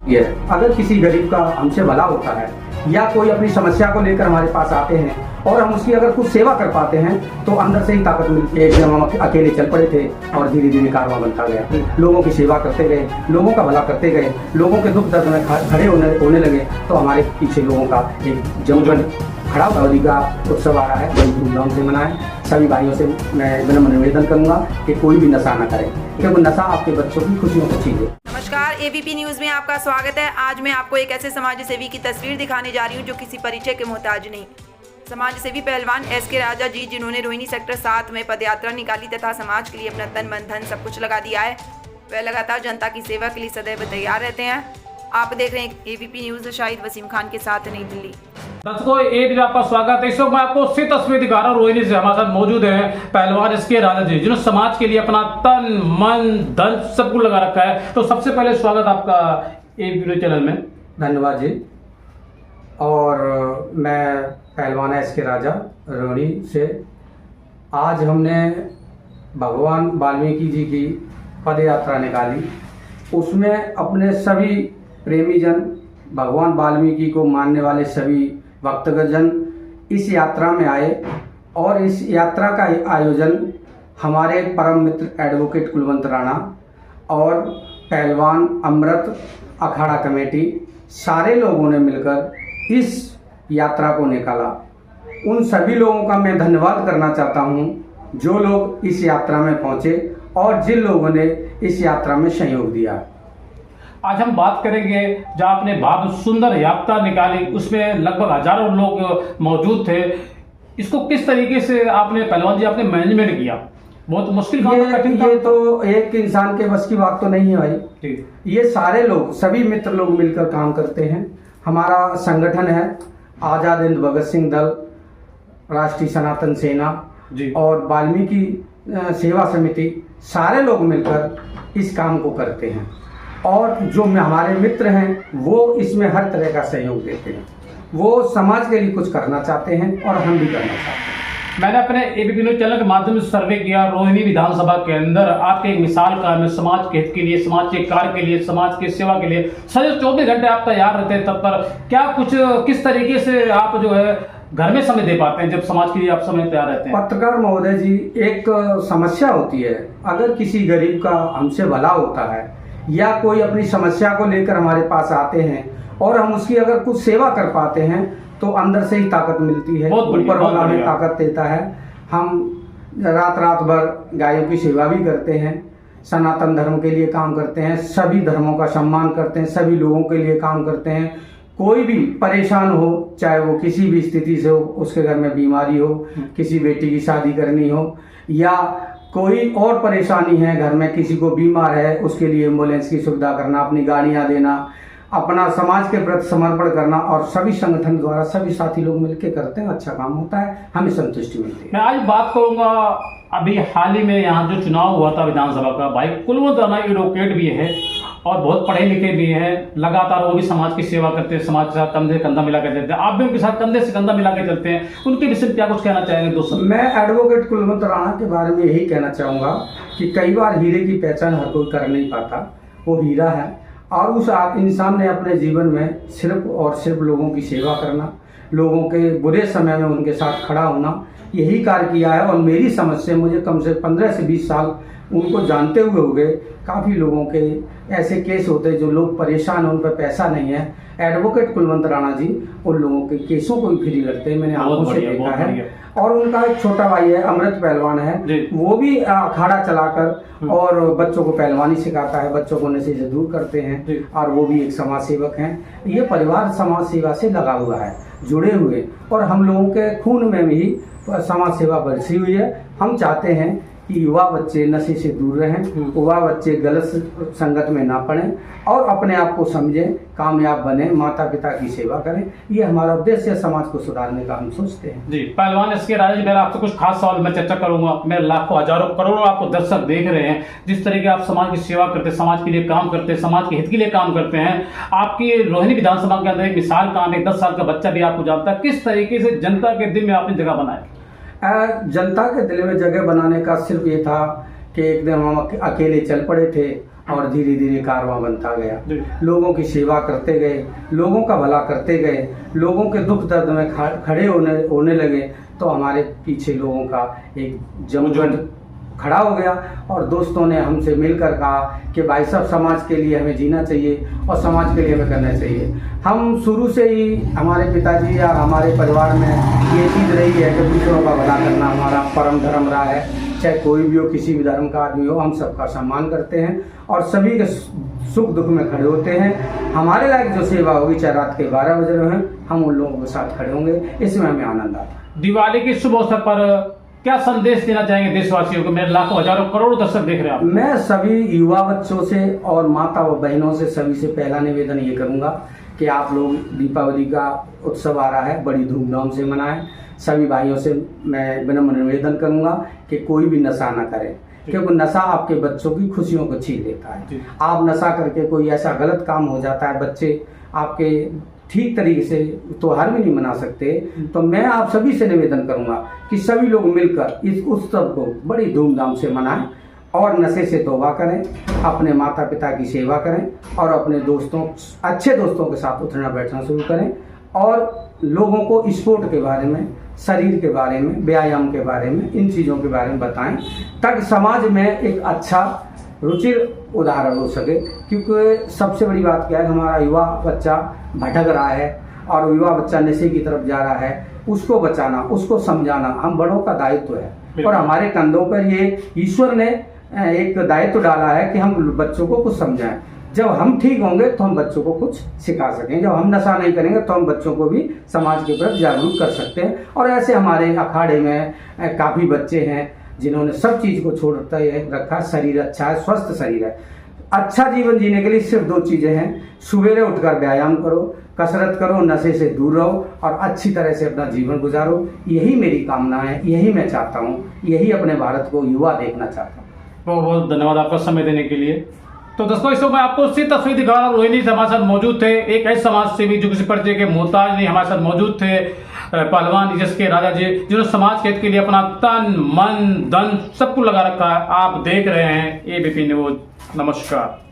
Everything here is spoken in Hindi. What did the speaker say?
ये अगर किसी गरीब का हमसे भला होता है या कोई अपनी समस्या को लेकर हमारे पास आते हैं और हम उसकी अगर कुछ सेवा कर पाते हैं तो अंदर से ही ताकत मिलती है। एक दिन हम अकेले चल पड़े थे और धीरे धीरे कारवां बनता गया। लोगों की सेवा करते गए, लोगों का भला करते गए, लोगों के दुख दर्द में खड़े होने लगे तो हमारे पीछे लोगों का एक जमघट खड़ा होली का उत्सव आ रहा है, बड़ी धूमधाम से मनाएं। सभी भाइयों से मैं विनम्र निवेदन करूंगा कि कोई भी नशा न करे, क्योंकि नशा आपके बच्चों की खुशियों को छीन ले। नमस्कार, एबीपी न्यूज में आपका स्वागत है। आज मैं आपको एक ऐसे समाज सेवी की तस्वीर दिखाने जा रही हूं जो किसी परिचय के मोहताज नहीं। समाज सेवी पहलवान एसके राजा जी, जिन्होंने रोहिणी सेक्टर 7 में पदयात्रा निकाली तथा समाज के लिए अपना तन मन धन सब कुछ लगा दिया है। वह लगातार जनता की सेवा के लिए सदैव तैयार रहते हैं। आप देख रहे हैं एबीपी न्यूज, शाहिद वसीम खान के साथ, नई दिल्ली। दर्शकों, एक दिन आपका स्वागत है। इस वक्त मैं आपको सी तस्वीर दिखा रहा हूँ। रोहिणी से हमारे साथ मौजूद है पहलवान एसके राजा जी, जिन्होंने समाज के लिए अपना तन मन धन सब कुछ लगा रखा है। तो सबसे पहले स्वागत आपका एबीपी चैनल में। धन्यवाद जी। और मैं पहलवान एसके राजा रोहिणी से, आज हमने भगवान वाल्मीकि जी की पद यात्रा निकाली। उसमें अपने सभी प्रेमी जन, भगवान वाल्मीकि को मानने वाले सभी भक्तजन इस यात्रा में आए और इस यात्रा का आयोजन हमारे परम मित्र एडवोकेट कुलवंत राणा और पहलवान अमृत अखाड़ा कमेटी, सारे लोगों ने मिलकर इस यात्रा को निकाला। उन सभी लोगों का मैं धन्यवाद करना चाहता हूं जो लोग इस यात्रा में पहुंचे और जिन लोगों ने इस यात्रा में सहयोग दिया। आज हम बात करेंगे जहाँ आपने भव्य सुंदर यात्रा निकाली, उसमें लगभग हजारों लोग मौजूद थे। इसको किस तरीके से आपने पहलवान जी आपने मैनेजमेंट किया? बहुत मुश्किल काम था, कठिन था? ये तो एक इंसान के बस की बात तो नहीं है भाई। ये सारे लोग, सभी मित्र लोग मिलकर काम करते हैं। हमारा संगठन है आजाद हिंद भगत सिंह दल, राष्ट्रीय सनातन सेना जी और वाल्मीकि सेवा समिति, सारे लोग मिलकर इस काम को करते हैं। और जो हमारे मित्र हैं वो इसमें हर तरह का सहयोग देते हैं। वो समाज के लिए कुछ करना चाहते हैं और हम भी करना चाहते हैं। मैंने अपने एबीपी न्यूज चैनल के माध्यम से सर्वे किया। रोहिणी विधानसभा के अंदर आपके एक मिसाल का में समाज के हित के लिए, समाज के कार्य के लिए, समाज की सेवा के लिए सदैव 24 घंटे आप तैयार रहते हैं। तब पर क्या कुछ किस तरीके से आप जो है घर में समय दे पाते हैं जब समाज के लिए आप समय तैयार रहते हैं? पत्रकार महोदय जी, एक समस्या होती है, अगर किसी गरीब का हमसे भला होता है या कोई अपनी समस्या को लेकर हमारे पास आते हैं और हम उसकी अगर कुछ सेवा कर पाते हैं तो अंदर से ही ताकत मिलती है। ऊपर वाला हमें ताकत देता है। हम रात भर गायों की सेवा भी करते हैं, सनातन धर्म के लिए काम करते हैं, सभी धर्मों का सम्मान करते हैं, सभी लोगों के लिए काम करते हैं। कोई भी परेशान हो, चाहे वो किसी भी स्थिति से हो, उसके घर में बीमारी हो, किसी बेटी की शादी करनी हो या कोई और परेशानी है घर में, किसी को बीमार है, उसके लिए एम्बुलेंस की सुविधा करना, अपनी गाड़ियां देना, अपना समाज के प्रति समर्पण करना, और सभी संगठन द्वारा सभी साथी लोग मिलकर करते हैं। अच्छा काम होता है, हमें संतुष्टि मिलती है। मैं आज बात करूंगा, अभी हाल ही में यहाँ जो चुनाव हुआ था विधानसभा का, भाई कुलवंत राणा एडवोकेट भी है और बहुत पढ़े लिखे भी हैं। लगातार वो भी समाज की सेवा करते हैं, समाज के साथ कंधे से कंधा मिला के चलते हैं। आप भी उनके साथ कंधे से कंधा मिला के चलते हैं। उनके विषय में क्या कुछ कहना चाहेंगे दोस्तों? मैं एडवोकेट कुलवंत राणा के बारे में यही कहना चाहूँगा कि कई बार हीरे की पहचान हर कोई कर नहीं पाता। वो हीरा है और उस इंसान ने अपने जीवन में सिर्फ और सिर्फ लोगों की सेवा करना, लोगों के बुरे समय में उनके साथ खड़ा होना, यही कार्य किया है। और मेरी समझ से मुझे कम से 15 से 20 साल उनको जानते हुए हो गए। काफ़ी लोगों के ऐसे केस होते हैं जो लोग परेशान हैं, उन पर पैसा नहीं है। एडवोकेट कुलवंत राणा जी उन लोगों के केसों को भी फ्री करते हैं, मैंने आंखों से देखा है। और उनका एक छोटा भाई है, अमृत पहलवान है, वो भी अखाड़ा चलाकर और बच्चों को पहलवानी सिखाता है, बच्चों को नशे से दूर करते हैं। और वो भी एक समाज सेवक हैं। ये परिवार समाज सेवा से लगा हुआ है, जुड़े हुए, और हम लोगों के खून में भी समाज सेवा बरसी हुई है। हम चाहते हैं कि युवा बच्चे नशे से दूर रहें, युवा बच्चे गलत संगत में ना पड़ें और अपने आप को समझें, कामयाब बने, माता पिता की सेवा करें। ये हमारा उद्देश्य है, समाज को सुधारने का हम सोचते हैं। जी पहलवान एसके राजा जी, मेरा आपसे कुछ खास सवाल मैं चर्चा करूंगा। मेरे लाखों हजारों करोड़ों आपको दर्शक देख रहे हैं, जिस तरीके आप समाज की सेवा करते, समाज के लिए काम करते, समाज के हित के लिए काम करते हैं। आपकी रोहिणी विधानसभा के अंदर एक मिसाल काम है, 10 साल का बच्चा भी आपको जानता है। किस तरीके से जनता के दिल में आपने जगह बनाई? जनता के दिल में जगह बनाने का सिर्फ ये था कि एक दिन हम अकेले चल पड़े थे और धीरे धीरे कारवां बनता जी। गया। लोगों की सेवा करते गए, लोगों का भला करते गए, लोगों के दुख दर्द में खड़े होने लगे, तो हमारे पीछे लोगों का एक जमघट खड़ा हो गया। और दोस्तों ने हमसे मिलकर कहा कि भाई साहब, समाज के लिए हमें जीना चाहिए और समाज के लिए हमें करना चाहिए। हम शुरू से ही, हमारे पिताजी या हमारे परिवार में ये चीज़ रही है कि दूसरों का भला करना हमारा परम धर्म रहा है। चाहे कोई भी हो, किसी भी धर्म का आदमी हो, हम सबका सम्मान करते हैं और सभी के सुख दुख में खड़े होते हैं। हमारे लायक जो सेवा होगी, चाहे रात के 12 बज रहे हैं, हम उन लोगों के साथ खड़े होंगे। इसमें हमें आनंद आता है। दिवाली के शुभ अवसर पर क्या संदेश देना चाहेंगे देशवासियों को? मेरे लाखों हजारों करोड़ों दर्शक देख रहे हैं आप। मैं सभी युवा बच्चों से और माता व बहनों से, सभी से पहला निवेदन ये करूंगा कि आप लोग दीपावली का उत्सव आ रहा है, बड़ी धूमधाम से मनाएं। सभी भाइयों से मैं विनम्र निवेदन करूंगा कि कोई भी नशा ना करें, क्योंकि नशा आपके बच्चों की खुशियों को छीन लेता है। आप नशा करके कोई ऐसा गलत काम हो जाता है, बच्चे आपके ठीक तरीके से त्योहार भी नहीं मना सकते। तो मैं आप सभी से निवेदन करूंगा कि सभी लोग मिलकर इस उत्सव को बड़ी धूमधाम से मनाएं और नशे से तौबा करें, अपने माता पिता की सेवा करें और अपने दोस्तों, अच्छे दोस्तों के साथ उठना बैठना शुरू करें और लोगों को स्पोर्ट के बारे में, शरीर के बारे में, व्यायाम के बारे में, इन चीज़ों के बारे में बताएं, ताकि समाज में एक अच्छा रुचिर उदाहरण हो सके। क्योंकि सबसे बड़ी बात क्या है, हमारा युवा बच्चा भटक रहा है और युवा बच्चा नशे की तरफ जा रहा है। उसको बचाना, उसको समझाना हम बड़ों का दायित्व है और हमारे कंधों पर ये ईश्वर ने एक दायित्व डाला है कि हम बच्चों को कुछ समझाएं। जब हम ठीक होंगे तो हम बच्चों को कुछ सिखा सकें। जब हम नशा नहीं करेंगे तो हम बच्चों को भी समाज के प्रति जागरूक कर सकते हैं। और ऐसे हमारे अखाड़े में काफ़ी बच्चे हैं जिन्होंने सब चीज़ को छोड़ रखा। शरीर अच्छा है, स्वस्थ शरीर है। अच्छा जीवन जीने के लिए सिर्फ 2 चीज़ें हैं, सवेरे उठकर व्यायाम करो, कसरत करो, नशे से दूर रहो और अच्छी तरह से अपना जीवन गुजारो। यही मेरी कामना है, यही मैं चाहता हूँ, यही अपने भारत को युवा देखना चाहता हूँ। बहुत बहुत धन्यवाद आपका समय देने के लिए। तो दोस्तों, इस मैं आपको उससे तस्वीर दिखा रहा हूँ। रोहिणी से हमारे साथ मौजूद थे, एक ऐसे समाज सेवी जो किसी परिचय के मोहताज नहीं, हमारे साथ मौजूद थे पहलवान जिसके राजा जी, जिन्होंने समाज के हित के लिए अपना तन मन धन सबको लगा रखा है। आप देख रहे हैं ABP न्यूज। नमस्कार।